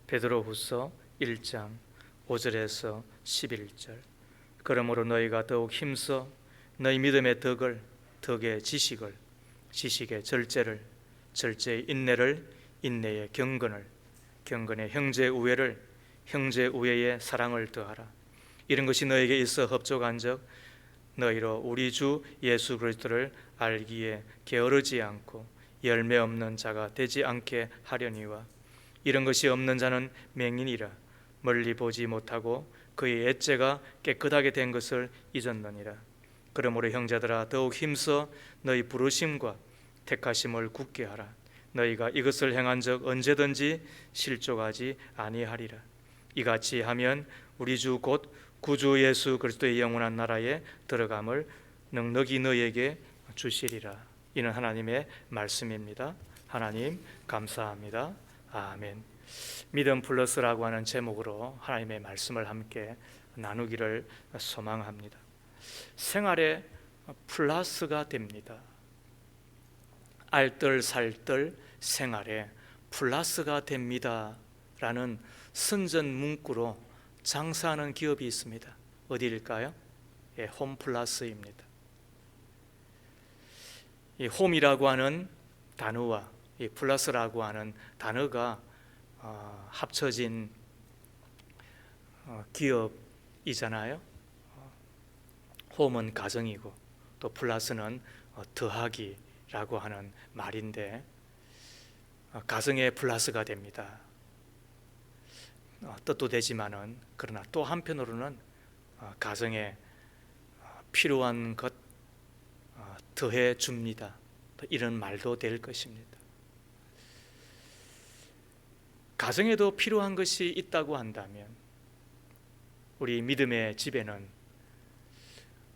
베드로후서 1장 5절에서 11절. 그러므로 너희가 더욱 힘써 너희 믿음의 덕을, 덕의 지식을, 지식의 절제를, 절제의 인내를, 인내의 경건을, 경건의 형제 우애를, 형제 우애의 사랑을 더하라. 이런 것이 너에게 있어 흡족한즉 너희로 우리 주 예수 그리스도를 알기에 게으르지 않고 열매 없는 자가 되지 않게 하려니와. 이런 것이 없는 자는 맹인이라 멀리 보지 못하고 그의 애째가 깨끗하게 된 것을 잊었느니라. 그러므로 형제들아 더욱 힘써 너희 부르심과 택하심을 굳게 하라. 너희가 이것을 행한 적 언제든지 실족하지 아니하리라. 이같이 하면 우리 주 곧 구주 예수 그리스도의 영원한 나라에 들어감을 넉넉히 너희에게 주시리라. 이는 하나님의 말씀입니다. 하나님 감사합니다. 아멘. 믿음 플러스라고 하는 제목으로 하나님의 말씀을 함께 나누기를 소망합니다. 생활에 플러스가 됩니다. 알뜰살뜰 생활에 플러스가 됩니다 라는 선전 문구로 장사하는 기업이 있습니다. 어디일까요? 홈플러스입니다. 이 홈이라고 하는 단어와 이 플러스라고 하는 단어가 합쳐진 기업이잖아요. 홈은 가정이고 또 플러스는 더하기라고 하는 말인데 가정에 플러스가 됩니다. 뜻도 되지만은 그러나 또 한편으로는 가정에 필요한 것 더해 줍니다. 이런 말도 될 것입니다. 가정에도 필요한 것이 있다고 한다면 우리 믿음의 집에는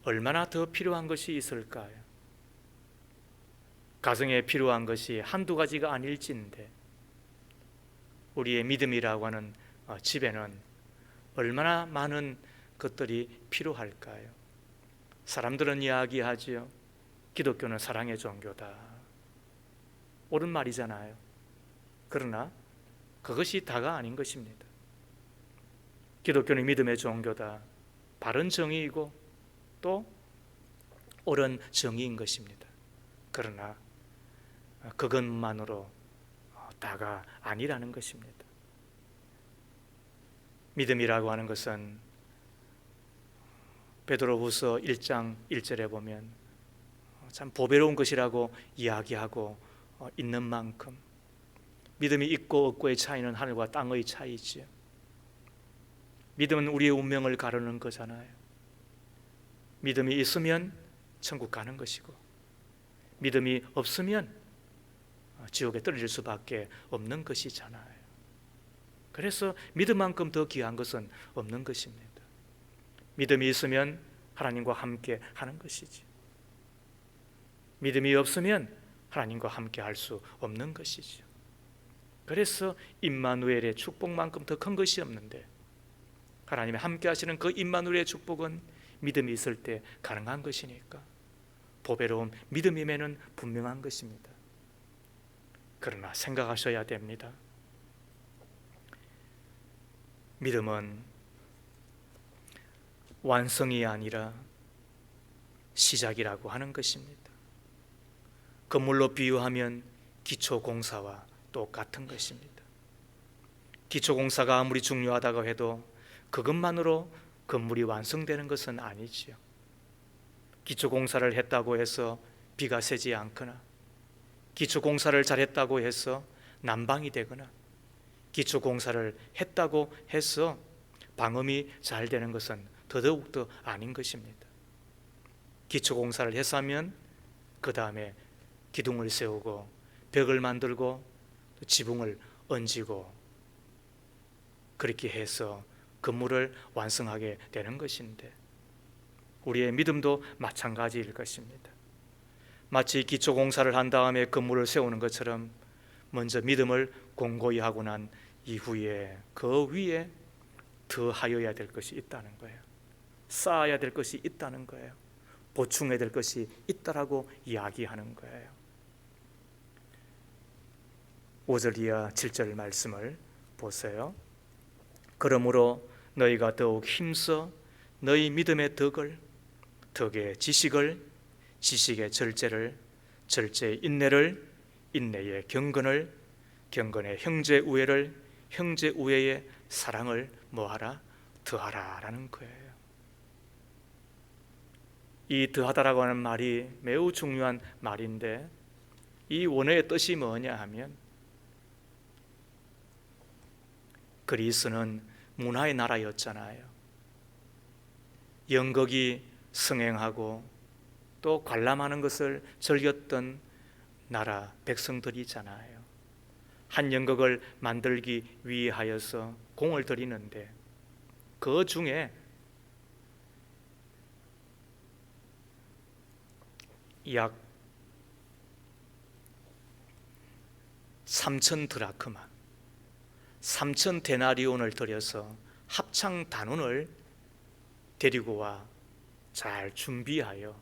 얼마나 더 필요한 것이 있을까요? 가정에 필요한 것이 한두 가지가 아닐진데 우리의 믿음이라고 하는 집에는 얼마나 많은 것들이 필요할까요? 사람들은 이야기하지요. 기독교는 사랑의 종교다. 옳은 말이잖아요. 그러나 그것이 다가 아닌 것입니다. 기독교는 믿음의 종교다. 바른 정의이고 또 옳은 정의인 것입니다. 그러나 그것만으로 다가 아니라는 것입니다. 믿음이라고 하는 것은 베드로후서 1장 1절에 보면 참 보배로운 것이라고 이야기하고 있는 만큼 믿음이 있고 없고의 차이는 하늘과 땅의 차이지요. 믿음은 우리의 운명을 가르는 거잖아요. 믿음이 있으면 천국 가는 것이고 믿음이 없으면 지옥에 떨어질 수밖에 없는 것이잖아요. 그래서 믿음만큼 더 귀한 것은 없는 것입니다. 믿음이 있으면 하나님과 함께 하는 것이지. 믿음이 없으면 하나님과 함께 할 수 없는 것이죠. 그래서 임마누엘의 축복만큼 더 큰 것이 없는데 하나님이 함께 하시는 그 임마누엘의 축복은 믿음이 있을 때 가능한 것이니까 보배로운 믿음임에는 분명한 것입니다. 그러나 생각하셔야 됩니다. 믿음은 완성이 아니라 시작이라고 하는 것입니다. 건물로 비유하면 기초공사와 똑같은 것입니다. 기초공사가 아무리 중요하다고 해도 그것만으로 건물이 완성되는 것은 아니지요. 기초공사를 했다고 해서 비가 새지 않거나 기초공사를 잘했다고 해서 난방이 되거나 기초공사를 했다고 해서 방음이 잘 되는 것은 더더욱더 아닌 것입니다. 기초공사를 했으면 그 다음에 기둥을 세우고 벽을 만들고 지붕을 얹고 그렇게 해서 건물을 완성하게 되는 것인데 우리의 믿음도 마찬가지일 것입니다. 마치 기초공사를 한 다음에 건물을 세우는 것처럼 먼저 믿음을 공고히 하고 난 이후에 그 위에 더 하여야 될 것이 있다는 거예요. 쌓아야 될 것이 있다는 거예요. 보충해야 될 것이 있다라고 이야기하는 거예요. 5절 이하 7절 말씀을 보세요. 그러므로 너희가 더욱 힘써 너희 믿음의 덕을, 덕의 지식을, 지식의 절제를, 절제의 인내를, 인내의 경건을, 경건의 형제 우애를, 형제 우애의 사랑을 뭐하라? 더하라라는 거예요. 이 더하다라고 하는 말이 매우 중요한 말인데, 이 원어의 뜻이 뭐냐 하면, 그리스는 문화의 나라였잖아요. 영겁이 성행하고 또 관람하는 것을 즐겼던 나라 백성들이잖아요. 한 영겁을 만들기 위하여서 공을 들이는데, 그 중에 약 3천 드라크마, 3천 데나리온을 들여서 합창 단원을 데리고 와 잘 준비하여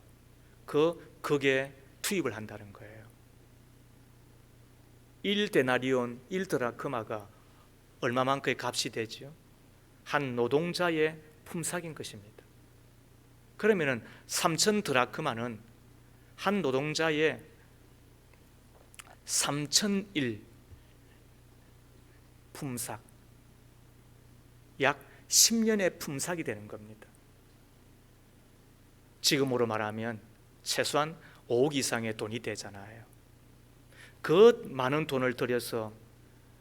그 극에 투입을 한다는 거예요. 1데나리온, 1드라크마가 얼마만큼의 값이 되죠? 한 노동자의 품삯인 것입니다. 그러면은 3천 드라크마는 한 노동자의 3,001 품삯, 약 10년의 품삯이 되는 겁니다. 지금으로 말하면 최소한 5억 이상의 돈이 되잖아요. 그 많은 돈을 들여서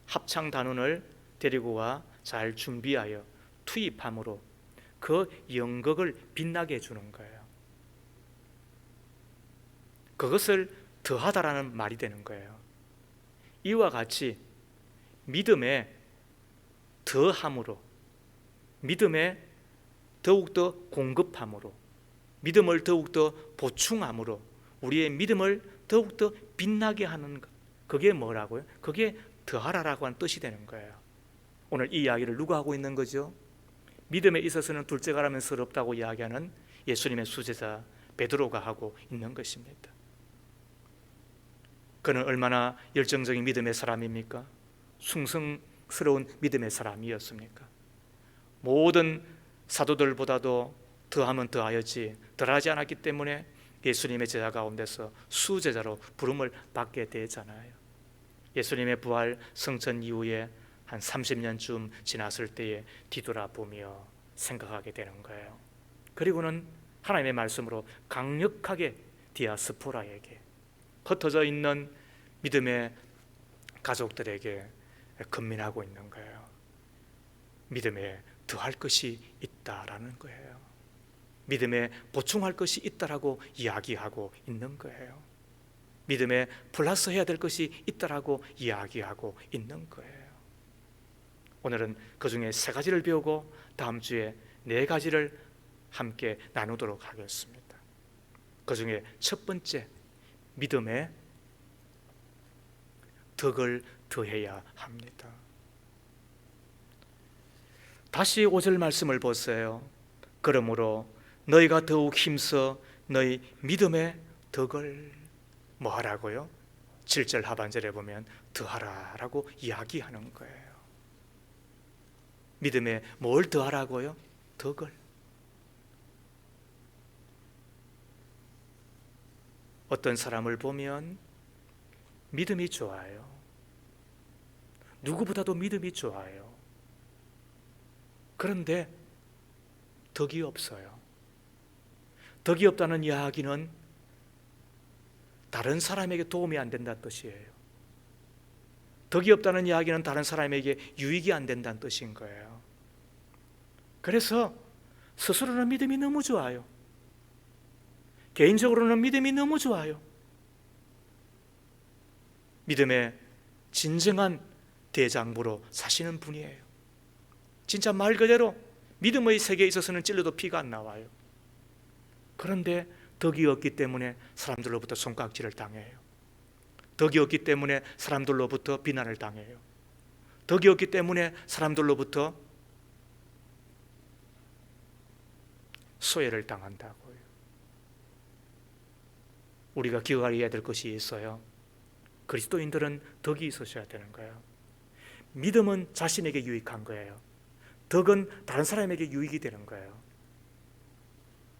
합창 단원을 데리고 와 잘 준비하여 투입함으로 그 연극을 빛나게 해주는 거예요. 그것을 더하다라는 말이 되는 거예요. 이와 같이 믿음에 더함으로, 믿음에 더욱더 공급함으로, 믿음을 더욱더 보충함으로 우리의 믿음을 더욱더 빛나게 하는 것, 그게 뭐라고요? 그게 더하라라고 하는 뜻이 되는 거예요. 오늘 이 이야기를 누가 하고 있는 거죠? 믿음에 있어서는 둘째가라면 서럽다고 이야기하는 예수님의 수제자 베드로가 하고 있는 것입니다. 그는 얼마나 열정적인 믿음의 사람입니까? 숭성스러운 믿음의 사람이었습니까? 모든 사도들보다도 더하면 더하였지 덜하지 않았기 때문에 예수님의 제자 가운데서 수제자로 부름을 받게 되잖아요. 예수님의 부활 성천 이후에 한 30년쯤 지났을 때에 뒤돌아보며 생각하게 되는 거예요. 그리고는 하나님의 말씀으로 강력하게 디아스포라에게, 흩어져 있는 믿음의 가족들에게 건면하고 있는 거예요. 믿음에 더할 것이 있다라는 거예요. 믿음에 보충할 것이 있다라고 이야기하고 있는 거예요. 믿음에 플러스 해야 될 것이 있다라고 이야기하고 있는 거예요. 오늘은 그 중에 3가지를 배우고 다음 주에 4가지를 함께 나누도록 하겠습니다. 그 중에 첫 번째, 믿음에 덕을 더해야 합니다. 다시 5절 말씀을 보세요. 그러므로 너희가 더욱 힘써 너희 믿음의 덕을 뭐하라고요? 7절 하반절에 보면 더하라라고 이야기하는 거예요. 믿음에 뭘 더하라고요? 덕을. 어떤 사람을 보면 믿음이 좋아요. 누구보다도 믿음이 좋아요. 그런데 덕이 없어요. 덕이 없다는 이야기는 다른 사람에게 도움이 안 된다는 뜻이에요. 덕이 없다는 이야기는 다른 사람에게 유익이 안 된다는 뜻인 거예요. 그래서 스스로는 믿음이 너무 좋아요. 개인적으로는 믿음이 너무 좋아요. 믿음의 진정한 대장부로 사시는 분이에요. 진짜 말 그대로 믿음의 세계에 있어서는 찔러도 피가 안 나와요. 그런데 덕이 없기 때문에 사람들로부터 손깍지를 당해요. 덕이 없기 때문에 사람들로부터 비난을 당해요. 덕이 없기 때문에 사람들로부터 소외를 당한다고요. 우리가 기억해야 될 것이 있어요. 그리스도인들은 덕이 있으셔야 되는 거예요. 믿음은 자신에게 유익한 거예요. 덕은 다른 사람에게 유익이 되는 거예요.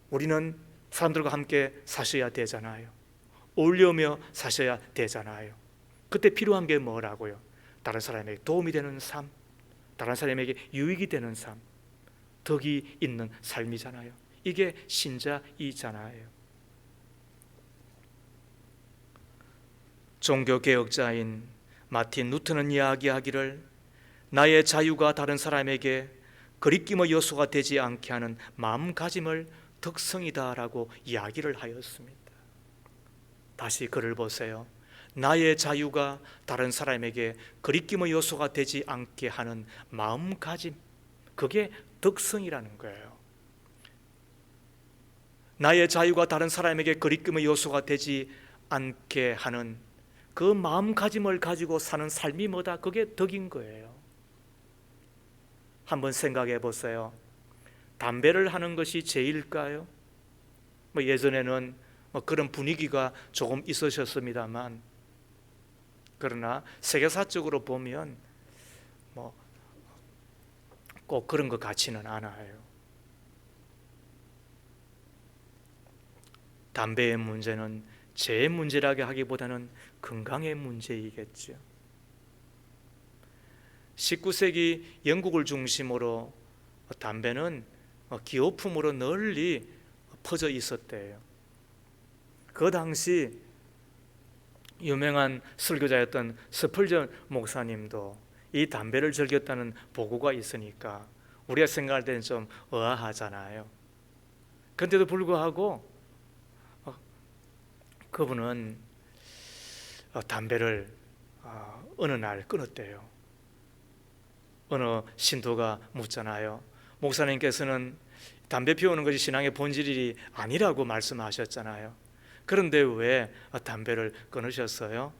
우리는 사람들과 함께 사셔야 되잖아요. 어울려며 사셔야 되잖아요. 그때 필요한 게 뭐라고요? 다른 사람에게 도움이 되는 삶, 다른 사람에게 유익이 되는 삶, 덕이 있는 삶이잖아요. 이게 신자이잖아요. 종교개혁자인 마틴 루터는 이야기하기를 나의 자유가 다른 사람에게 거리낌의 요소가 되지 않게 하는 마음가짐을 덕성이다라고 이야기를 하였습니다. 다시 글을 보세요. 나의 자유가 다른 사람에게 거리낌의 요소가 되지 않게 하는 마음가짐, 그게 덕성이라는 거예요. 나의 자유가 다른 사람에게 거리낌의 요소가 되지 않게 하는 그 마음가짐을 가지고 사는 삶이 뭐다? 그게 덕인 거예요. 한번 생각해 보세요. 담배를 하는 것이 죄일까요? 예전에는 그런 분위기가 조금 있으셨습니다만, 그러나 세계사적으로 보면 꼭 그런 것 같지는 않아요. 담배의 문제는 죄의 문제라고 하기보다는 건강의 문제이겠죠. 19세기 영국을 중심으로 담배는 기호품으로 널리 퍼져 있었대요. 그 당시 유명한 설교자였던 스펄전 목사님도 이 담배를 즐겼다는 보고가 있으니까 우리가 생각할 때는 좀 의아하잖아요. 그런데도 불구하고 그분은 담배를 어느 날 끊었대요. 어느 신도가 묻잖아요. 목사님께서는 담배 피우는 것이 신앙의 본질이 아니라고 말씀하셨잖아요. 그런데 왜 담배를 끊으셨어요?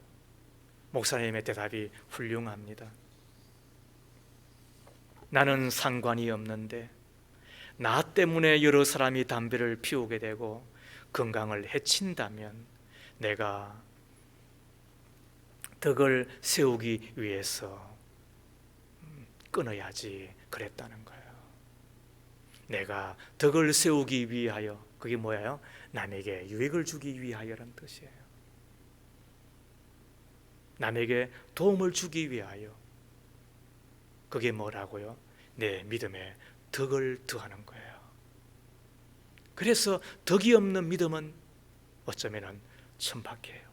목사님의 대답이 훌륭합니다. 나는 상관이 없는데 나 때문에 여러 사람이 담배를 피우게 되고 건강을 해친다면 내가 덕을 세우기 위해서 끊어야지 그랬다는 거예요. 내가 덕을 세우기 위하여, 그게 뭐예요? 남에게 유익을 주기 위하여라는 뜻이에요. 남에게 도움을 주기 위하여. 그게 뭐라고요? 내 믿음에 덕을 더하는 거예요. 그래서 덕이 없는 믿음은 어쩌면 천박해요.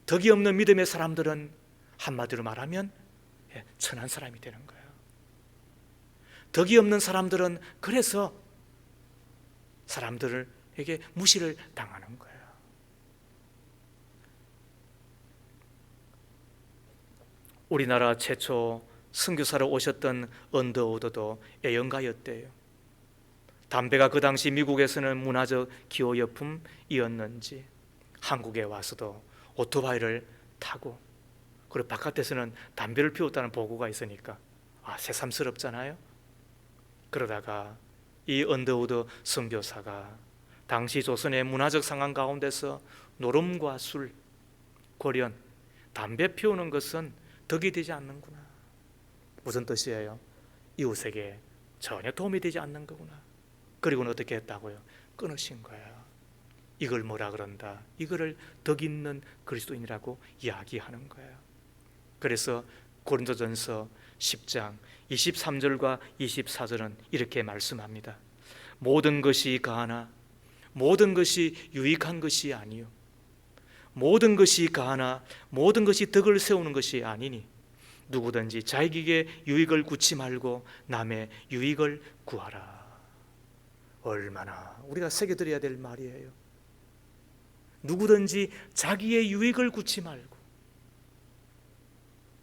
덕이 없는 믿음의 사람들은 한마디로 말하면 천한 사람이 되는 거예요. 덕이 없는 사람들은 그래서 사람들에게 무시를 당하는 거예요. 우리나라 최초 선교사로 오셨던 언더우드도 애연가였대요. 담배가 그 당시 미국에서는 문화적 기호예품이었는지 한국에 와서도 오토바이를 타고, 그리고 바깥에서는 담배를 피웠다는 보고가 있으니까 새삼스럽잖아요. 그러다가 이 언더우드 선교사가 당시 조선의 문화적 상황 가운데서 노름과 술, 고련, 담배 피우는 것은 덕이 되지 않는구나. 무슨 뜻이에요? 이웃에게 전혀 도움이 되지 않는 거구나. 그리고는 어떻게 했다고요? 끊으신 거예요. 이걸 뭐라 그런다? 이거를 덕 있는 그리스도인이라고 이야기하는 거예요. 그래서 고린도전서 10장 23절과 24절은 이렇게 말씀합니다. 모든 것이 가하나 모든 것이 유익한 것이 아니요 모든 것이 가하나 모든 것이 덕을 세우는 것이 아니니 누구든지 자기에게 유익을 구치 말고 남의 유익을 구하라. 얼마나 우리가 새겨드려야 될 말이에요. 누구든지 자기의 유익을 구치 말고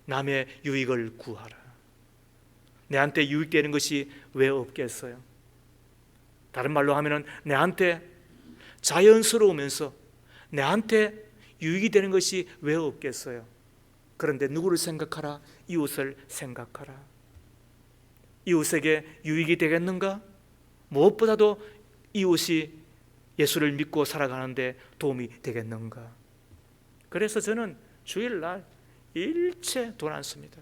남의 유익을 구하라. 내한테 유익되는 것이 왜 없겠어요? 다른 말로 하면은 내한테 자연스러우면서 내한테 유익이 되는 것이 왜 없겠어요? 그런데 누구를 생각하라? 이웃을 생각하라. 이웃에게 유익이 되겠는가? 무엇보다도 이웃이 예수를 믿고 살아가는데 도움이 되겠는가? 그래서 저는 주일날 일체 돈 안 씁니다.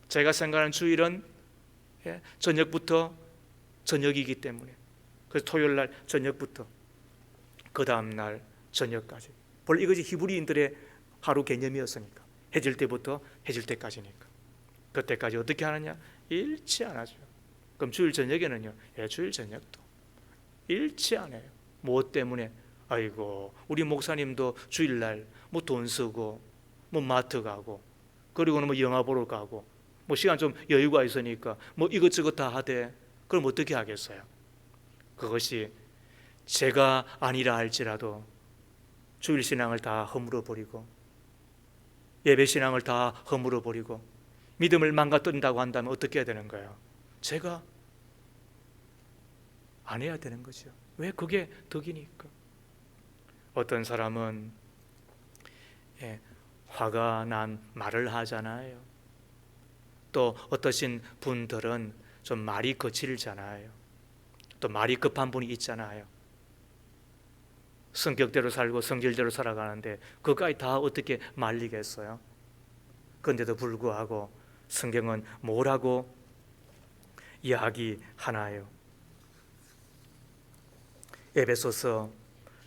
제가 생각하는 주일은 저녁부터 저녁이기 때문에, 그래서 토요일 날 저녁부터 그 다음 날 저녁까지. 원래 이것이 히브리인들의 하루 개념이었으니까, 해질 때부터 해질 때까지니까. 그때까지 어떻게 하느냐? 일치 안 하죠. 그럼 주일 저녁에는요? 주일 저녁도 일치 안 해요. 뭐 때문에? 아이고, 우리 목사님도 주일날 뭐 돈 쓰고 뭐 마트 가고, 그리고는 뭐 영화 보러 가고, 뭐 시간 좀 여유가 있으니까 뭐 이것저것 다 하되, 그럼 어떻게 하겠어요? 그것이 제가 아니라 할지라도 주일 신앙을 다 허물어 버리고, 예배 신앙을 다 허물어 버리고 믿음을 망가뜨린다고 한다면 어떻게 해야 되는 거예요? 제가 안 해야 되는 거죠. 왜? 그게 덕이니까. 어떤 사람은 화가 난 말을 하잖아요. 또 어떠신 분들은 좀 말이 거칠잖아요. 또 말이 급한 분이 있잖아요. 성격대로 살고 성질대로 살아가는데 그까지 다 어떻게 말리겠어요? 그런데도 불구하고 성경은 뭐라고 이야기하나요? 에베소서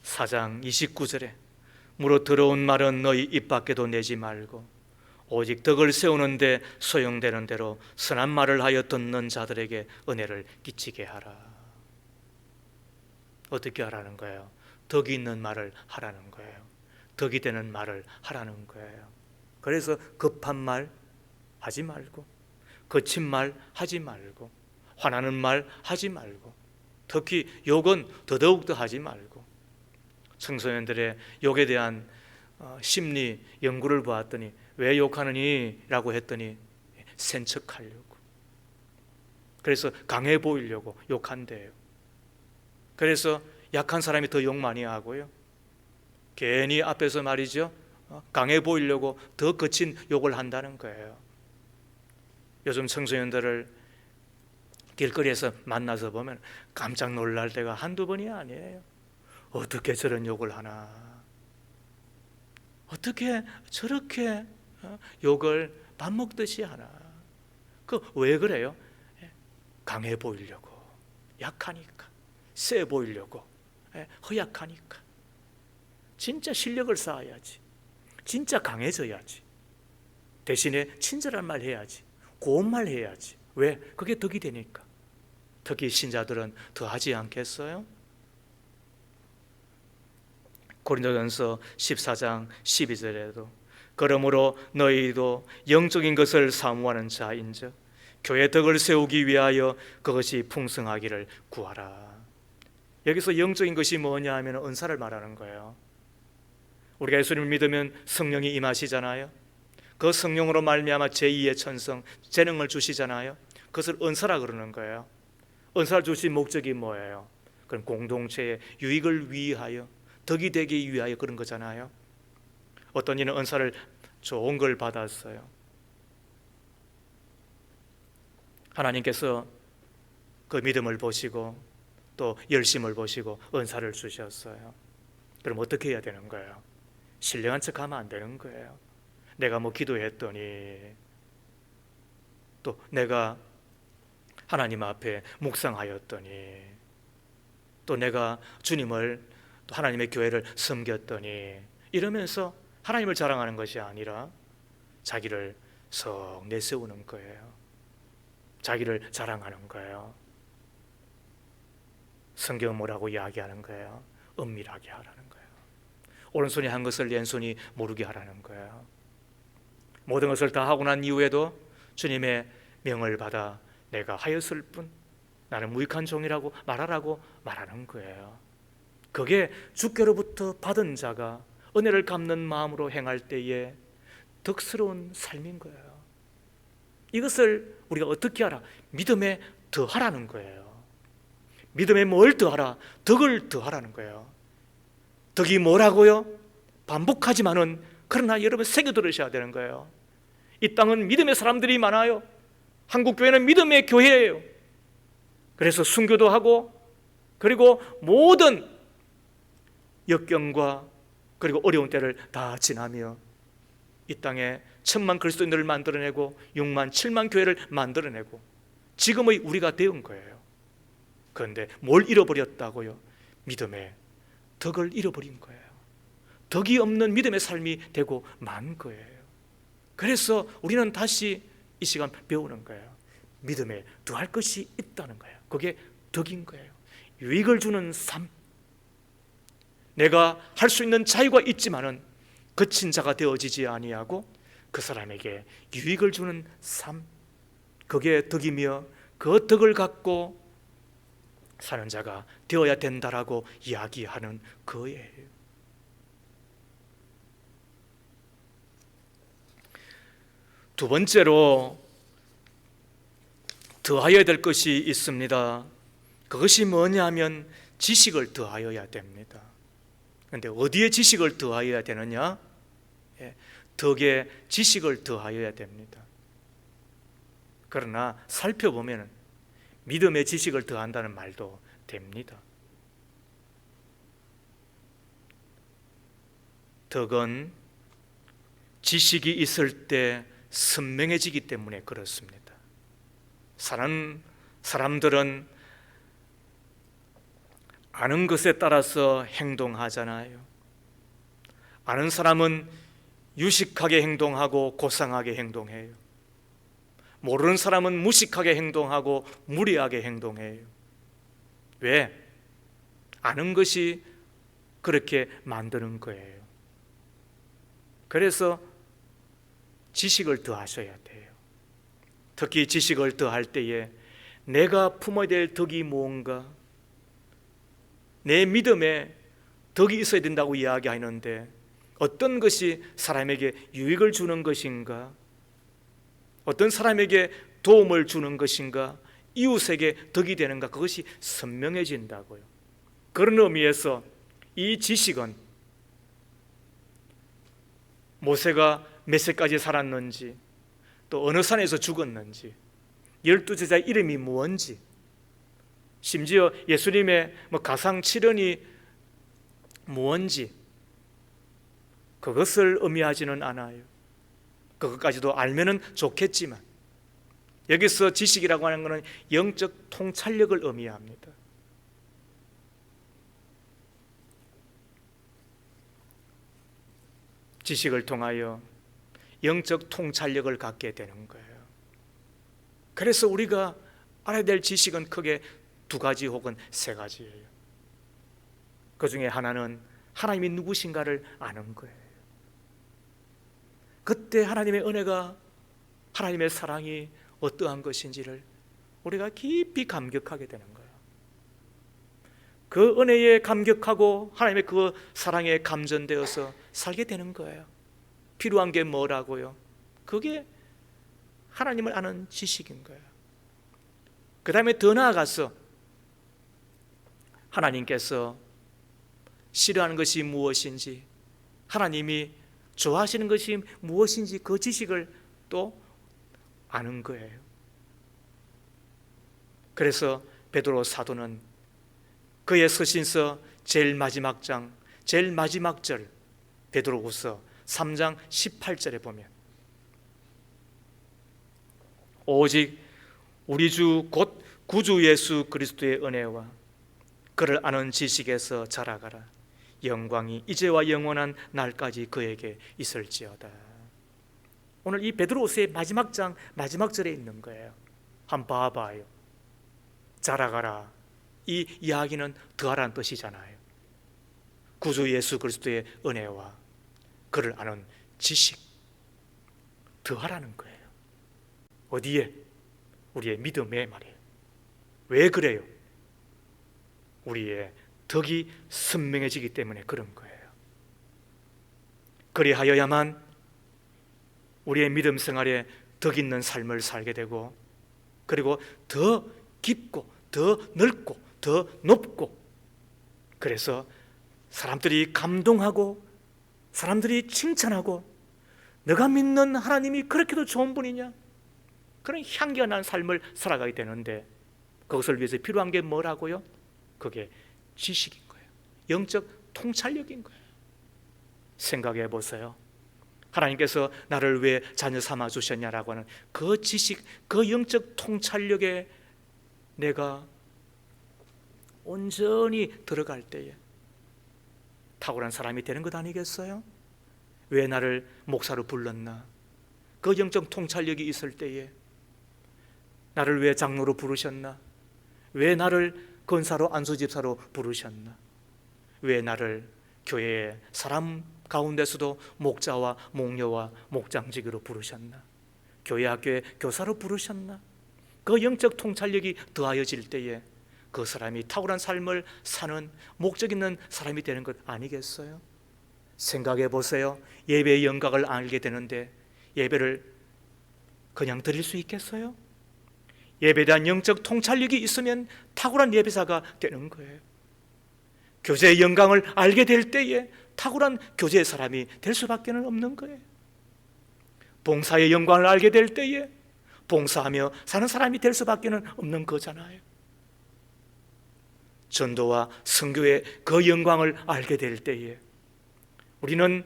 4장 29절에 무릇 더러운 말은 너희 입 밖에도 내지 말고 오직 덕을 세우는데 소용되는 대로 선한 말을 하여 듣는 자들에게 은혜를 끼치게 하라. 어떻게 하라는 거예요? 덕이 있는 말을 하라는 거예요. 덕이 되는 말을 하라는 거예요. 그래서 급한 말 하지 말고, 거친 말 하지 말고, 화나는 말 하지 말고, 특히 욕은 더더욱더 하지 말고. 청소년들의 욕에 대한 심리 연구를 보았더니 왜 욕하느니? 라고 했더니 센 척하려고, 그래서 강해 보이려고 욕한대요. 그래서 약한 사람이 더 욕 많이 하고요, 괜히 앞에서 말이죠, 강해 보이려고 더 거친 욕을 한다는 거예요. 요즘 청소년들을 길거리에서 만나서 보면 깜짝 놀랄 때가 한두 번이 아니에요. 어떻게 저런 욕을 하나? 어떻게 저렇게 욕을 밥 먹듯이 하나? 그 왜 그래요? 강해 보이려고, 약하니까, 세 보이려고, 허약하니까. 진짜 실력을 쌓아야지, 진짜 강해져야지, 대신에 친절한 말 해야지, 고운 말 해야지. 왜? 그게 덕이 되니까. 특히 신자들은 더 하지 않겠어요? 고린도전서 14장 12절에도 그러므로 너희도 영적인 것을 사모하는 자인즉 교회 덕을 세우기 위하여 그것이 풍성하기를 구하라. 여기서 영적인 것이 뭐냐 하면 은사를 말하는 거예요. 우리가 예수님을 믿으면 성령이 임하시잖아요. 그 성령으로 말미암아 제2의 천성, 재능을 주시잖아요. 그것을 은사라 그러는 거예요. 은사를 주신 목적이 뭐예요? 그럼 공동체의 유익을 위하여, 덕이 되기 위하여 그런 거잖아요. 어떤 이는 은사를 좋은 걸 받았어요. 하나님께서 그 믿음을 보시고 또 열심을 보시고 은사를 주셨어요. 그럼 어떻게 해야 되는 거예요? 신령한 척하면 안 되는 거예요. 내가 뭐 기도했더니, 또 내가 하나님 앞에 묵상하였더니, 또 내가 주님을, 또 하나님의 교회를 섬겼더니, 이러면서 하나님을 자랑하는 것이 아니라 자기를 썩 내세우는 거예요. 자기를 자랑하는 거예요. 성경은 뭐라고 이야기하는 거예요? 은밀하게 하라는 거예요. 오른손이 한 것을 왼손이 모르게 하라는 거예요. 모든 것을 다 하고 난 이후에도 주님의 명을 받아 내가 하였을 뿐 나는 무익한 종이라고 말하라고 말하는 거예요. 그게 주께로부터 받은 자가 은혜를 갚는 마음으로 행할 때에 덕스러운 삶인 거예요. 이것을 우리가 어떻게 하라? 믿음에 더하라는 거예요. 믿음에 뭘 더하라? 덕을 더하라는 거예요. 덕이 뭐라고요? 반복하지만은 그러나 여러분 새겨 들으셔야 되는 거예요. 이 땅은 믿음의 사람들이 많아요. 한국교회는 믿음의 교회예요. 그래서 순교도 하고, 그리고 모든 역경과 그리고 어려운 때를 다 지나며 이 땅에 1000만 그리스도인들을 만들어내고 6만 7만 교회를 만들어내고 지금의 우리가 되은 거예요. 그런데 뭘 잃어버렸다고요? 믿음의 덕을 잃어버린 거예요. 덕이 없는 믿음의 삶이 되고 만 거예요. 그래서 우리는 다시 이 시간 배우는 거예요. 믿음에 더할 것이 있다는 거예요. 그게 덕인 거예요. 유익을 주는 삶. 내가 할 수 있는 자유가 있지만은 거친 자가 되어지지 아니하고 그 사람에게 유익을 주는 삶, 그게 덕이며 그 덕을 갖고 사는 자가 되어야 된다라고 이야기하는 거예요. 두 번째로 더하여야 될 것이 있습니다. 그것이 뭐냐면 지식을 더하여야 됩니다. 그런데 어디에 지식을 더하여야 되느냐? 덕에 지식을 더하여야 됩니다. 그러나 살펴보면 믿음의 지식을 더한다는 말도 됩니다. 덕은 지식이 있을 때 선명해지기 때문에 그렇습니다. 사람들은 아는 것에 따라서 행동하잖아요. 아는 사람은 유식하게 행동하고 고상하게 행동해요. 모르는 사람은 무식하게 행동하고 무리하게 행동해요. 왜? 아는 것이 그렇게 만드는 거예요. 그래서 지식을 더하셔야 돼요. 특히 지식을 더할 때에 내가 품어야 될 덕이 무언가, 내 믿음에 덕이 있어야 된다고 이야기하는데 어떤 것이 사람에게 유익을 주는 것인가, 어떤 사람에게 도움을 주는 것인가, 이웃에게 덕이 되는가, 그것이 선명해진다고요. 그런 의미에서 이 지식은 모세가 몇 세까지 살았는지, 또 어느 산에서 죽었는지, 12제자 이름이 무엇인지, 심지어 예수님의 가상 7연이 무엇인지 그것을 의미하지는 않아요. 그것까지도 알면은 좋겠지만 여기서 지식이라고 하는 것은 영적 통찰력을 의미합니다. 지식을 통하여 영적 통찰력을 갖게 되는 거예요. 그래서 우리가 알아야 될 지식은 크게 두 가지 혹은 세 가지예요. 그 중에 하나는 하나님이 누구신가를 아는 거예요. 그때 하나님의 은혜가, 하나님의 사랑이 어떠한 것인지를 우리가 깊이 감격하게 되는 거예요. 그 은혜에 감격하고 하나님의 그 사랑에 감전되어서 살게 되는 거예요. 필요한 게 뭐라고요? 그게 하나님을 아는 지식인 거예요. 그 다음에 더 나아가서 하나님께서 싫어하는 것이 무엇인지, 하나님이 좋아하시는 것이 무엇인지 그 지식을 또 아는 거예요. 그래서 베드로 사도는 그의 서신서 제일 마지막 장, 제일 마지막 절, 베드로후서 3장 18절에 보면 오직 우리 주 곧 구주 예수 그리스도의 은혜와 그를 아는 지식에서 자라가라. 영광이 이제와 영원한 날까지 그에게 있을지어다. 오늘 이 베드로후서의 마지막 장 마지막 절에 있는 거예요. 한번 봐봐요. 자라가라. 이 이야기는 더하라는 뜻이잖아요. 구주 예수 그리스도의 은혜와 그를 아는 지식, 더하라는 거예요. 어디에? 우리의 믿음에 말이에요. 왜 그래요? 우리의 덕이 선명해지기 때문에 그런 거예요. 그리하여야만 우리의 믿음 생활에 덕 있는 삶을 살게 되고, 그리고 더 깊고 더 넓고 더 높고, 그래서 사람들이 감동하고 사람들이 칭찬하고 너가 믿는 하나님이 그렇게도 좋은 분이냐, 그런 향기가 나는 삶을 살아가게 되는데, 그것을 위해서 필요한 게 뭐라고요? 그게 지식인 거예요. 영적 통찰력인 거예요. 생각해 보세요. 하나님께서 나를 왜 자녀 삼아 주셨냐라고 하는 그 지식, 그 영적 통찰력에 내가 온전히 들어갈 때에 탁월한 사람이 되는 것 아니겠어요? 왜 나를 목사로 불렀나? 그 영적 통찰력이 있을 때에 나를 왜 장로로 부르셨나? 왜 나를 권사로 안수집사로 부르셨나? 왜 나를 교회의 사람 가운데서도 목자와 목녀와 목장직으로 부르셨나? 교회 학교의 교사로 부르셨나? 그 영적 통찰력이 더하여질 때에 그 사람이 탁월한 삶을 사는 목적 있는 사람이 되는 것 아니겠어요? 생각해 보세요. 예배의 영광을 알게 되는데 예배를 그냥 드릴 수 있겠어요? 예배에 대한 영적 통찰력이 있으면 탁월한 예배사가 되는 거예요. 교제의 영광을 알게 될 때에 탁월한 교제의 사람이 될 수밖에 없는 거예요. 봉사의 영광을 알게 될 때에 봉사하며 사는 사람이 될 수밖에 없는 거잖아요. 전도와 선교의 그 영광을 알게 될 때에 우리는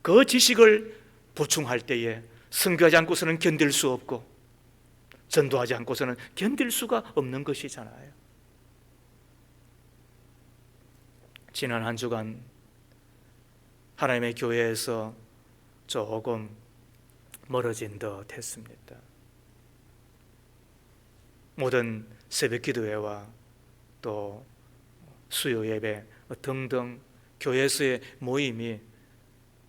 그 지식을 보충할 때에 선교하지 않고서는 견딜 수 없고 전도하지 않고서는 견딜 수가 없는 것이잖아요. 지난 한 주간 하나님의 교회에서 조금 멀어진 듯 했습니다. 모든 새벽 기도회와 또 수요 예배 등등 교회에서의 모임이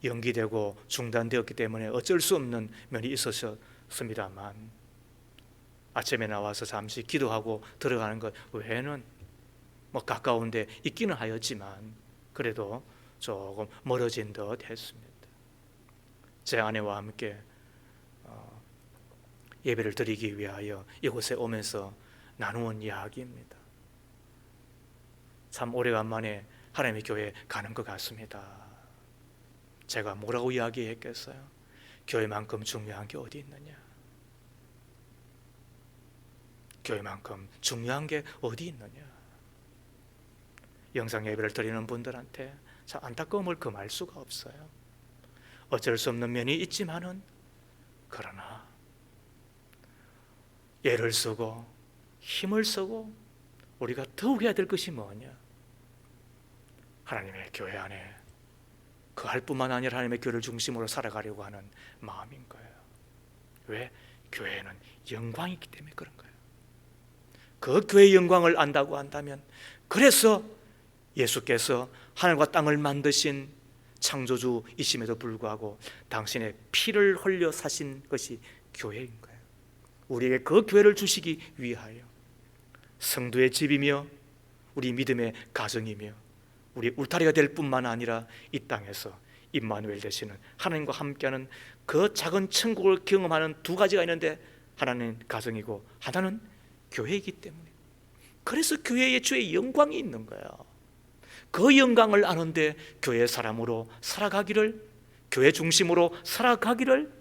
연기되고 중단되었기 때문에 어쩔 수 없는 면이 있었습니다만 아침에 나와서 잠시 기도하고 들어가는 것 외에는 가까운데 있기는 하였지만 그래도 조금 멀어진 듯 했습니다. 제 아내와 함께 예배를 드리기 위하여 이곳에 오면서 나누은 이야기입니다. 참 오래간만에 하나님의 교회에 가는 것 같습니다. 제가 뭐라고 이야기했겠어요? 교회만큼 중요한 게 어디 있느냐? 교회만큼 중요한 게 어디 있느냐? 영상 예배를 드리는 분들한테 참 안타까움을 금할 수가 없어요. 어쩔 수 없는 면이 있지만은 그러나 애를 쓰고 힘을 쓰고 우리가 더욱 해야 될 것이 뭐냐? 하나님의 교회 안에 그 할 뿐만 아니라 하나님의 교회를 중심으로 살아가려고 하는 마음인 거예요. 왜? 교회는 영광이 있기 때문에 그런 거예요. 그 교회의 영광을 안다고 한다면 그래서 예수께서 하늘과 땅을 만드신 창조주이심에도 불구하고 당신의 피를 흘려 사신 것이 교회인 거예요. 우리에게 그 교회를 주시기 위하여 성도의 집이며 우리 믿음의 가정이며 우리 울타리가 될 뿐만 아니라 이 땅에서 임마누엘 되시는 하나님과 함께하는 그 작은 천국을 경험하는 두 가지가 있는데 하나는 가정이고 하나는 교회이기 때문에 그래서 교회에 주의 영광이 있는 거예요. 그 영광을 아는데 교회 사람으로 살아가기를 교회 중심으로 살아가기를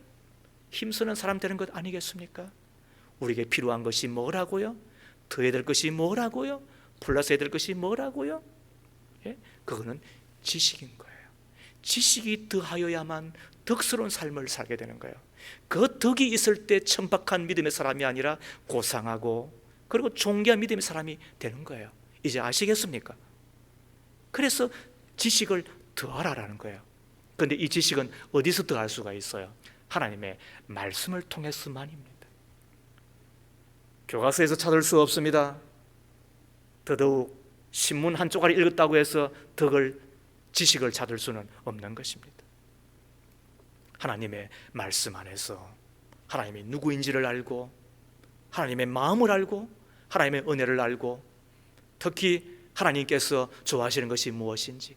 힘쓰는 사람 되는 것 아니겠습니까? 우리에게 필요한 것이 뭐라고요? 더해야 될 것이 뭐라고요? 플러스해야 될 것이 뭐라고요? 예? 그거는 지식인 거예요. 지식이 더하여야만 덕스러운 삶을 살게 되는 거예요. 그 덕이 있을 때 천박한 믿음의 사람이 아니라 고상하고 그리고 존귀한 믿음의 사람이 되는 거예요. 이제 아시겠습니까? 그래서 지식을 더하라라는 거예요. 그런데 이 지식은 어디서 더할 수가 있어요? 하나님의 말씀을 통해서만입니다. 교과서에서 찾을 수 없습니다. 더더욱 신문 한 조각을 읽었다고 해서 지식을 찾을 수는 없는 것입니다. 하나님의 말씀 안에서 하나님이 누구인지를 알고 하나님의 마음을 알고 하나님의 은혜를 알고 특히 하나님께서 좋아하시는 것이 무엇인지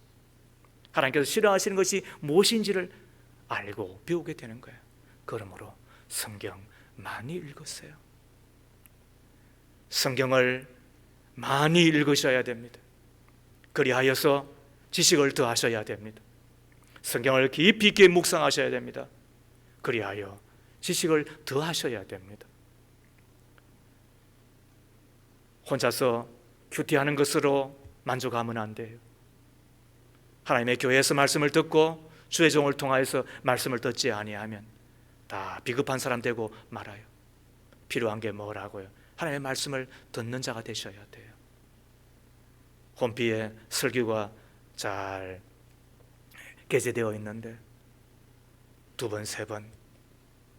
하나님께서 싫어하시는 것이 무엇인지를 알고 배우게 되는 거예요. 그러므로 성경 많이 읽으세요. 성경을 많이 읽으셔야 됩니다. 그리하여서 지식을 더하셔야 됩니다. 성경을 깊이 있게 묵상하셔야 됩니다. 그리하여 지식을 더하셔야 됩니다. 혼자서 큐티하는 것으로 만족하면 안 돼요. 하나님의 교회에서 말씀을 듣고 주의 종을 통하여서 말씀을 듣지 아니하면 다 비겁한 사람 되고 말아요. 필요한 게 뭐라고요? 하나님의 말씀을 듣는 자가 되셔야 돼요. 홈피에 설교가 잘 게재되어 있는데 두 번, 세 번,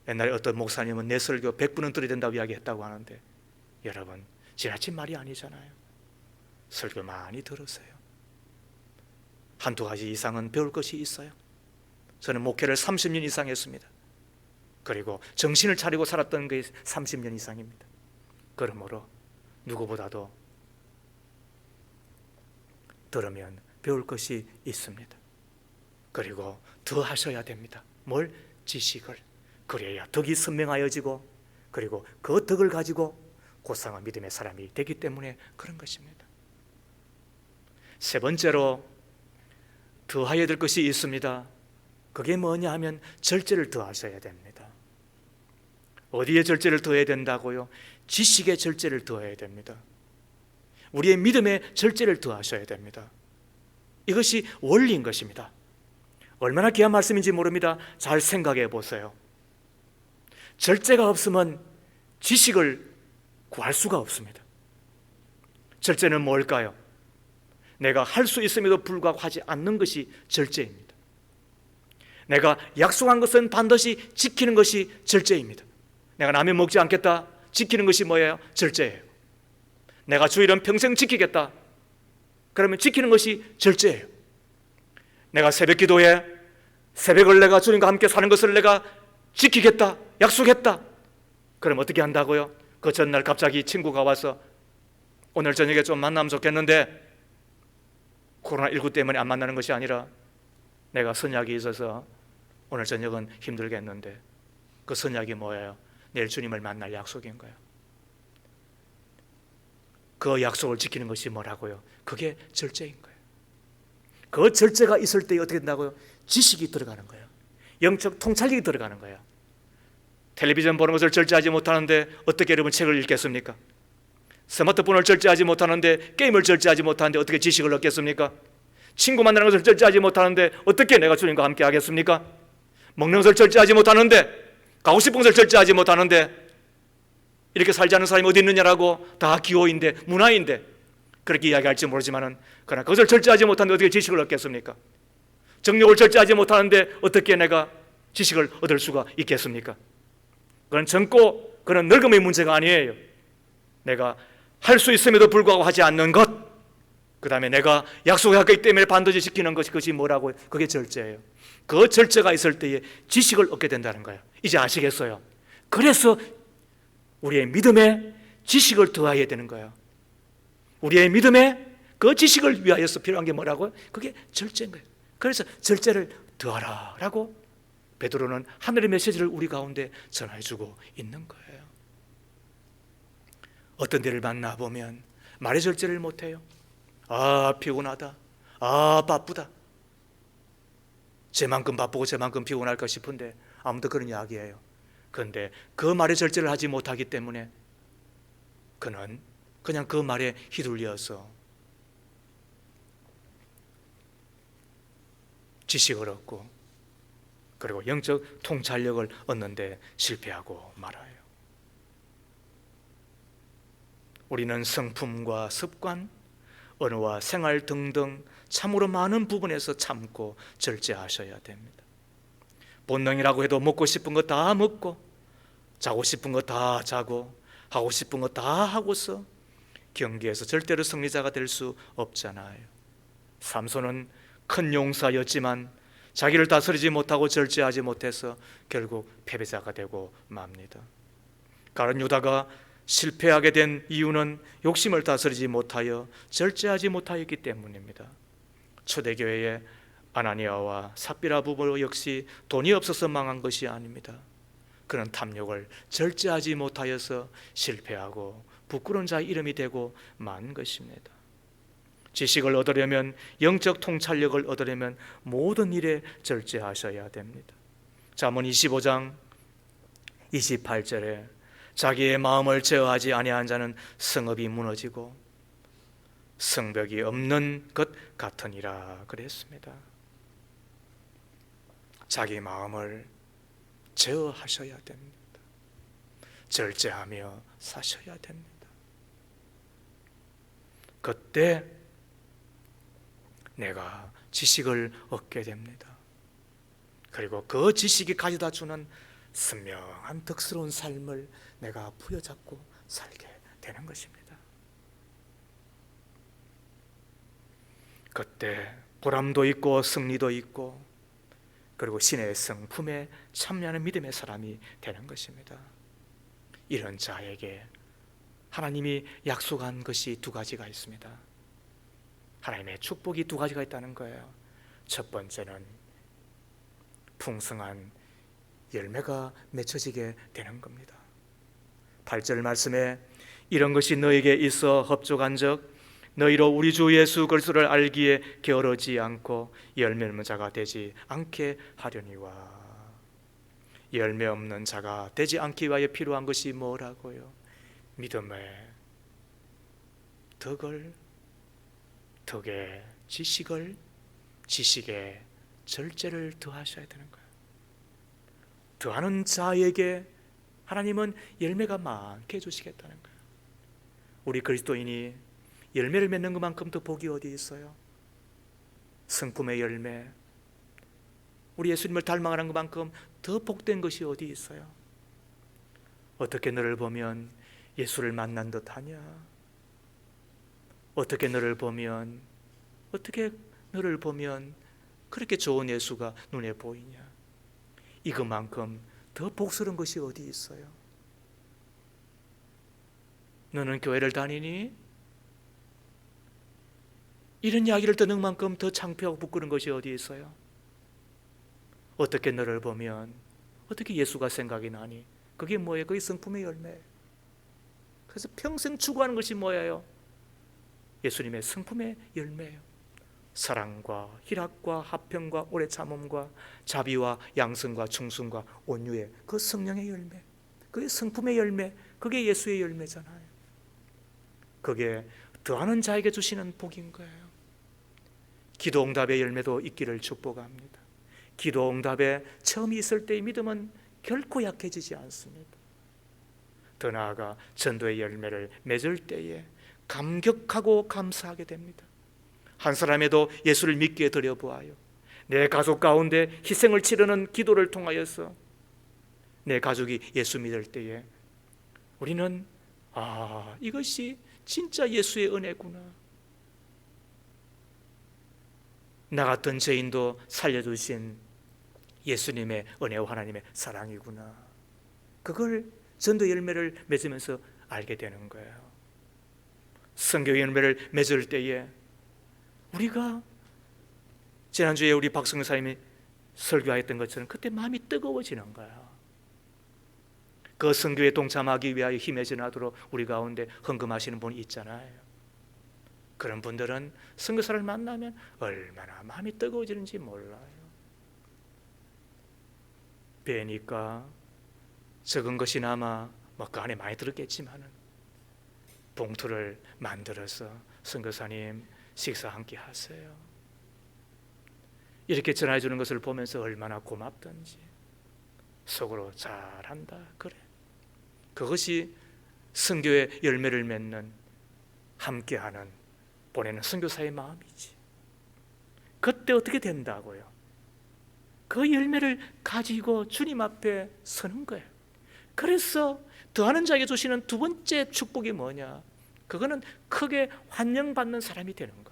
옛날에 어떤 목사님은 내 설교 100분은 들어야 된다고 이야기했다고 하는데, 여러분 지나친 말이 아니잖아요. 설교 많이 들으세요. 한두 가지 이상은 배울 것이 있어요. 저는 목회를 30년 이상 했습니다. 그리고 정신을 차리고 살았던 게 30년 이상입니다. 그러므로 누구보다도 들으면 배울 것이 있습니다. 그리고 더 하셔야 됩니다. 뭘? 지식을. 그래야 덕이 선명하여지고, 그리고 그 덕을 가지고 고상한 믿음의 사람이 되기 때문에 그런 것입니다. 세 번째로 더하여야 될 것이 있습니다. 그게 뭐냐 하면 절제를 더하셔야 됩니다. 어디에 절제를 더해야 된다고요? 지식의 절제를 더해야 됩니다. 우리의 믿음의 절제를 더하셔야 됩니다. 이것이 원리인 것입니다. 얼마나 귀한 말씀인지 모릅니다. 잘 생각해 보세요. 절제가 없으면 지식을 구할 수가 없습니다. 절제는 뭘까요? 내가 할 수 있음에도 불구하고 하지 않는 것이 절제입니다. 내가 약속한 것은 반드시 지키는 것이 절제입니다. 내가 라면 먹지 않겠다, 지키는 것이 뭐예요? 절제예요. 내가 주일은 평생 지키겠다, 그러면 지키는 것이 절제예요. 내가 새벽 기도에 새벽을 내가 주님과 함께 사는 것을 내가 지키겠다, 약속했다, 그럼 어떻게 한다고요? 그 전날 갑자기 친구가 와서 오늘 저녁에 좀 만나면 좋겠는데, 코로나19 때문에 안 만나는 것이 아니라 내가 선약이 있어서 오늘 저녁은 힘들겠는데, 그 선약이 뭐예요? 내일 주님을 만날 약속인 거예요. 그 약속을 지키는 것이 뭐라고요? 그게 절제인 거예요. 그 절제가 있을 때 어떻게 된다고요? 지식이 들어가는 거예요. 영적 통찰력이 들어가는 거예요. 텔레비전 보는 것을 절제하지 못하는데 어떻게 여러분 책을 읽겠습니까? 스마트폰을 절제하지 못하는데, 게임을 절제하지 못하는데 어떻게 지식을 얻겠습니까? 친구 만나는 것을 절제하지 못하는데 어떻게 내가 주님과 함께 하겠습니까? 먹는 것을 절제하지 못하는데, 가고 싶은 것을 절제하지 못하는데, 이렇게 살지 않는 사람이 어디 있느냐라고, 다 기호인데 문화인데 그렇게 이야기할지 모르지만은, 그러나 그것을 절제하지 못하는데 어떻게 지식을 얻겠습니까? 정욕을 절제하지 못하는데 어떻게 내가 지식을 얻을 수가 있겠습니까? 그건 젊고 그런 늙음의 문제가 아니에요. 내가 할 수 있음에도 불구하고 하지 않는 것, 그 다음에 내가 약속했기 때문에 반드시 지키는 것, 그것이 뭐라고요? 그게 절제예요. 그 절제가 있을 때에 지식을 얻게 된다는 거예요. 이제 아시겠어요? 그래서 우리의 믿음에 지식을 더해야 되는 거예요. 우리의 믿음에 그 지식을 위하여서 필요한 게 뭐라고요? 그게 절제인 거예요. 그래서 절제를 더하라라고 베드로는 하늘의 메시지를 우리 가운데 전해주고 있는 거예요. 어떤 데를 만나보면 말의 절제를 못해요. 아, 피곤하다, 아, 바쁘다, 쟤만큼 바쁘고 쟤만큼 피곤할까 싶은데 아무도 그런 이야기예요. 그런데 그 말의 절제를 하지 못하기 때문에 그는 그냥 그 말에 휘둘려서 지식을 얻고, 그리고 영적 통찰력을 얻는데 실패하고 말아요. 우리는 성품과 습관, 언어와 생활 등등 참으로 많은 부분에서 참고 절제하셔야 됩니다. 본능이라고 해도 먹고 싶은 거 다 먹고, 자고 싶은 거 다 자고, 하고 싶은 거 다 하고서 경기에서 절대로 승리자가 될 수 없잖아요. 삼손은 큰 용사였지만 자기를 다스리지 못하고 절제하지 못해서 결국 패배자가 되고 맙니다. 가룟 유다가 실패하게 된 이유는 욕심을 다스리지 못하여 절제하지 못하였기 때문입니다. 초대교회의 아나니아와 삽비라 부부 역시 돈이 없어서 망한 것이 아닙니다. 그런 탐욕을 절제하지 못하여서 실패하고 부끄러운 자의 이름이 되고 만 것입니다. 지식을 얻으려면, 영적 통찰력을 얻으려면 모든 일에 절제하셔야 됩니다. 잠언 25장 28절에 자기의 마음을 제어하지 아니한 자는 성읍이 무너지고 성벽이 없는 것 같으니라 그랬습니다. 자기 마음을 제어하셔야 됩니다. 절제하며 사셔야 됩니다. 그때 내가 지식을 얻게 됩니다. 그리고 그 지식이 가져다 주는 선명한 덕스러운 삶을 내가 부여잡고 살게 되는 것입니다. 그때 보람도 있고 승리도 있고, 그리고 신의 성품에 참여하는 믿음의 사람이 되는 것입니다. 이런 자에게 하나님이 약속한 것이 두 가지가 있습니다. 하나님의 축복이 두 가지가 있다는 거예요. 첫 번째는 풍성한 열매가 맺혀지게 되는 겁니다. 8절 말씀에 이런 것이 너에게 있어 흡족한즉 너희로 우리 주 예수 그리스도를 알기에 게으르지 않고 열매 없는 자가 되지 않게 하려니와. 열매 없는 자가 되지 않기 위하여 필요한 것이 뭐라고요? 믿음의 덕을, 덕의 지식을, 지식의 절제를 더하셔야 되는 거예요. 더하는 자에게 하나님은 열매가 많게 해주시겠다는 거예요. 우리 그리스도인이 열매를 맺는 것만큼 더 복이 어디 있어요? 성품의 열매, 우리 예수님을 닮아가는 것만큼 더 복된 것이 어디 있어요? 어떻게 너를 보면 예수를 만난 듯하냐? 어떻게 너를 보면 그렇게 좋은 예수가 눈에 보이냐? 이것만큼 더 복스러운 것이 어디 있어요? 너는 교회를 다니니? 이런 이야기를 듣는 만큼 더 창피하고 부끄러운 것이 어디 있어요? 어떻게 너를 보면 어떻게 예수가 생각이 나니? 그게 뭐예요? 그게 성품의 열매예요. 그래서 평생 추구하는 것이 뭐예요? 예수님의 성품의 열매예요. 사랑과 희락과 화평과 오래 참음과 자비와 양성과 충성과 온유의 그 성령의 열매, 그게 성품의 열매, 그게 예수의 열매잖아요. 그게 더하는 자에게 주시는 복인 거예요. 기도 응답의 열매도 있기를 축복합니다. 기도 응답에 처음이 있을 때의 믿음은 결코 약해지지 않습니다. 더 나아가 전도의 열매를 맺을 때에 감격하고 감사하게 됩니다. 한 사람에도 예수를 믿기에 드려보아요. 내 가족 가운데 희생을 치르는 기도를 통하여서 내 가족이 예수 믿을 때에 우리는 이것이 진짜 예수의 은혜구나, 나 같은 죄인도 살려주신 예수님의 은혜와 하나님의 사랑이구나, 그걸 전도 열매를 맺으면서 알게 되는 거예요. 성경 열매를 맺을 때에 우리가 지난주에 우리 박성규 사님이 설교했던 것처럼 그때 마음이 뜨거워지는 거야. 그 선교에 동참하기 위하여 힘에 전하도록 우리 가운데 헌금하시는 분이 있잖아요. 그런 분들은 선교사를 만나면 얼마나 마음이 뜨거워지는지 몰라요. 배니까 적은 것이나마 그 안에 많이 들었겠지만은 봉투를 만들어서 선교사님 식사 함께 하세요, 이렇게 전해 주는 것을 보면서 얼마나 고맙던지 속으로 잘한다, 그래, 그것이 선교의 열매를 맺는 함께하는 보내는 선교사의 마음이지. 그때 어떻게 된다고요? 그 열매를 가지고 주님 앞에 서는 거예요. 그래서 더하는 자에게 주시는 두 번째 축복이 뭐냐? 그거는 크게 환영받는 사람이 되는 거예요.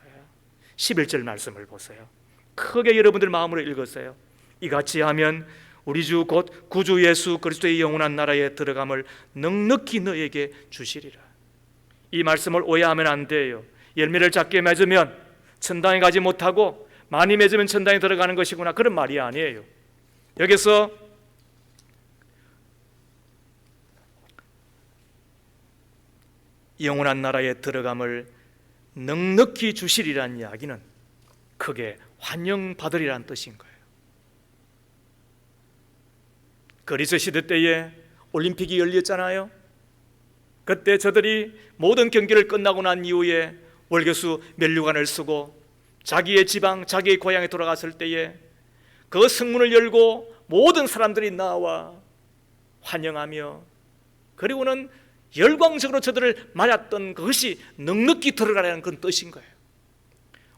11절 말씀을 보세요. 크게 여러분들 마음으로 읽었어요. 이같이 하면 우리 주 곧 구주 예수 그리스도의 영원한 나라에 들어감을 넉넉히 너에게 주시리라. 이 말씀을 오해하면 안 돼요. 열매를 작게 맺으면 천당에 가지 못하고 많이 맺으면 천당에 들어가는 것이구나, 그런 말이 아니에요. 여기서 영원한 나라에 들어감을 넉넉히 주시리라는 이야기는 크게 환영받으리라는 뜻인 거예요. 그리스 시대 때에 올림픽이 열렸잖아요. 그때 저들이 모든 경기를 끝나고 난 이후에 월교수 면류관을 쓰고 자기의 지방, 자기의 고향에 돌아갔을 때에 그 성문을 열고 모든 사람들이 나와 환영하며, 그리고는 열광적으로 저들을 맞았던 그것이 넉넉히 들어가라는 그런 뜻인 거예요.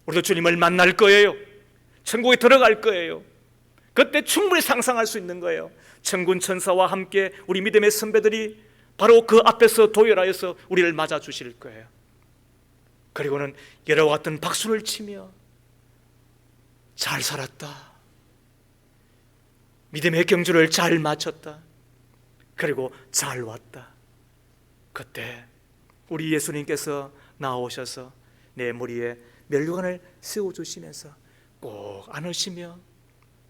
우리도 주님을 만날 거예요. 천국에 들어갈 거예요. 그때 충분히 상상할 수 있는 거예요. 천군 천사와 함께 우리 믿음의 선배들이 바로 그 앞에서 도열하여서 우리를 맞아주실 거예요. 그리고는 여러와 같은 박수를 치며 잘 살았다, 믿음의 경주를 잘 마쳤다, 그리고 잘 왔다. 그때 우리 예수님께서 나오셔서 내 머리에 멸류관을 세워주시면서 꼭 안으시며,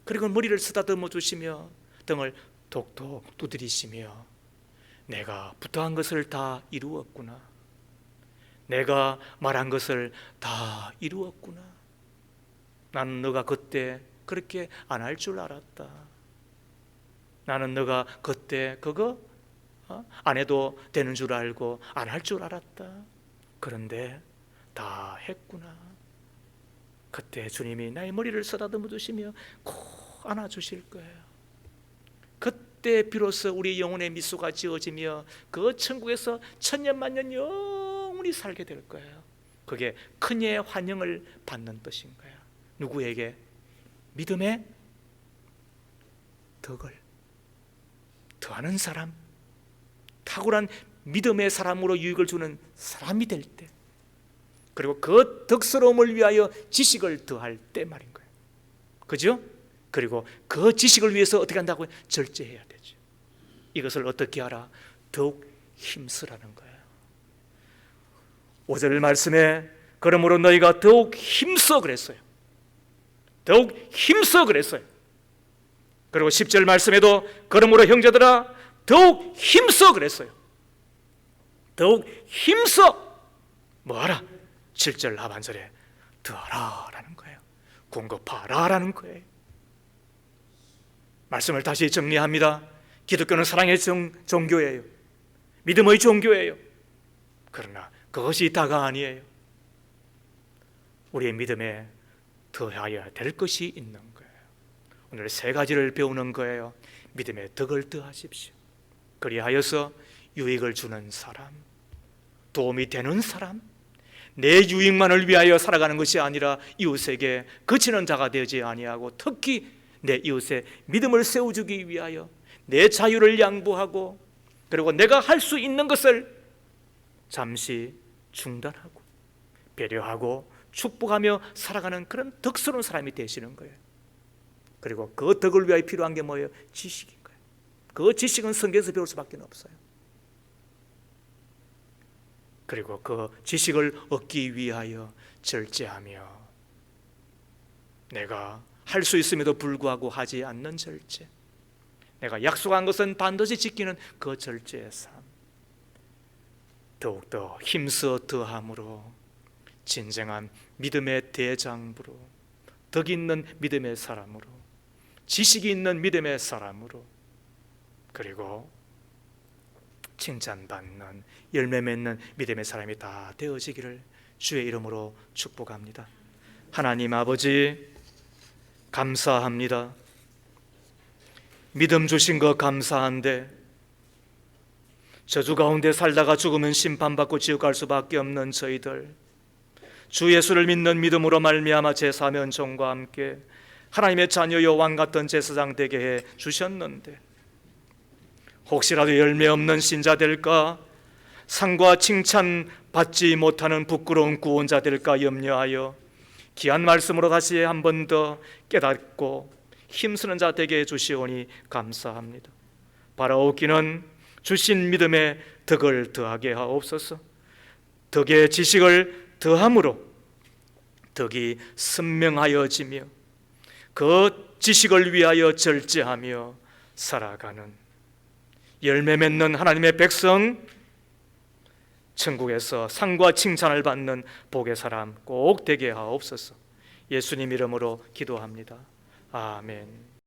그리고 머리를 쓰다듬어 주시며 등을 톡톡 두드리시며, 내가 부탁한 것을 다 이루었구나, 내가 말한 것을 다 이루었구나, 나는 너가 그때 그렇게 안 할 줄 알았다, 나는 너가 그때 그거 안 해도 되는 줄 알고 안 할 줄 알았다, 그런데 다 했구나. 그때 주님이 나의 머리를 쓰다듬어 주시며 꼭 안아주실 거예요. 그때 비로소 우리 영혼의 미소가 지어지며 그 천국에서 천년만년 영원히 살게 될 거예요. 그게 큰이의 환영을 받는 뜻인 거예요. 누구에게? 믿음의 덕을 더하는 사람, 탁월한 믿음의 사람으로 유익을 주는 사람이 될 때, 그리고 그 덕스러움을 위하여 지식을 더할 때 말인 거예요. 그죠? 그리고 그 지식을 위해서 어떻게 한다고요? 절제해야 되죠. 이것을 어떻게 하라? 더욱 힘쓰라는 거예요. 5절 말씀에 그러므로 너희가 더욱 힘써 그랬어요. 더욱 힘써 그랬어요. 그리고 10절 말씀에도 그러므로 형제들아 더욱 힘써 그랬어요. 더욱 힘써 뭐하라? 7절 하반절에 더하라라는 거예요. 공급하라라는 거예요. 말씀을 다시 정리합니다. 기독교는 사랑의 종교예요. 믿음의 종교예요. 그러나 그것이 다가 아니에요. 우리의 믿음에 더하여야 될 것이 있는 거예요. 오늘 3가지를 배우는 거예요. 믿음의 덕을 더하십시오. 그리하여서 유익을 주는 사람, 도움이 되는 사람, 내 유익만을 위하여 살아가는 것이 아니라 이웃에게 그치는 자가 되지 아니하고, 특히 내 이웃의 믿음을 세워주기 위하여 내 자유를 양보하고, 그리고 내가 할 수 있는 것을 잠시 중단하고 배려하고 축복하며 살아가는 그런 덕스러운 사람이 되시는 거예요. 그리고 그 덕을 위하여 필요한 게 뭐예요? 지식인 거예요. 그 지식은 성경에서 배울 수밖에 없어요. 그리고 그 지식을 얻기 위하여 절제하며, 내가 할 수 있음에도 불구하고 하지 않는 절제, 내가 약속한 것은 반드시 지키는 그 절제의 삶, 더욱더 힘써 더함으로 진정한 믿음의 대장부로, 덕 있는 믿음의 사람으로, 지식이 있는 믿음의 사람으로, 그리고 칭찬받는 열매 맺는 믿음의 사람이 다 되어지기를 주의 이름으로 축복합니다. 하나님 아버지, 감사합니다. 믿음 주신 거 감사한데 저주 가운데 살다가 죽으면 심판받고 지옥 갈 수밖에 없는 저희들, 주 예수를 믿는 믿음으로 말미암아 제사하며 은총과 함께 하나님의 자녀여 왕 같은 제사장 되게 해 주셨는데, 혹시라도 열매 없는 신자 될까, 상과 칭찬 받지 못하는 부끄러운 구원자 될까 염려하여 귀한 말씀으로 다시 한 번 더 깨닫고 힘쓰는 자 되게 해 주시오니 감사합니다. 바라옵기는 주신 믿음의 덕을 더하게 하옵소서. 덕의 지식을 더함으로 덕이 선명하여지며 그 지식을 위하여 절제하며 살아가는 열매 맺는 하나님의 백성, 천국에서 상과 칭찬을 받는 복의 사람 꼭 되게 하옵소서. 예수님 이름으로 기도합니다. 아멘.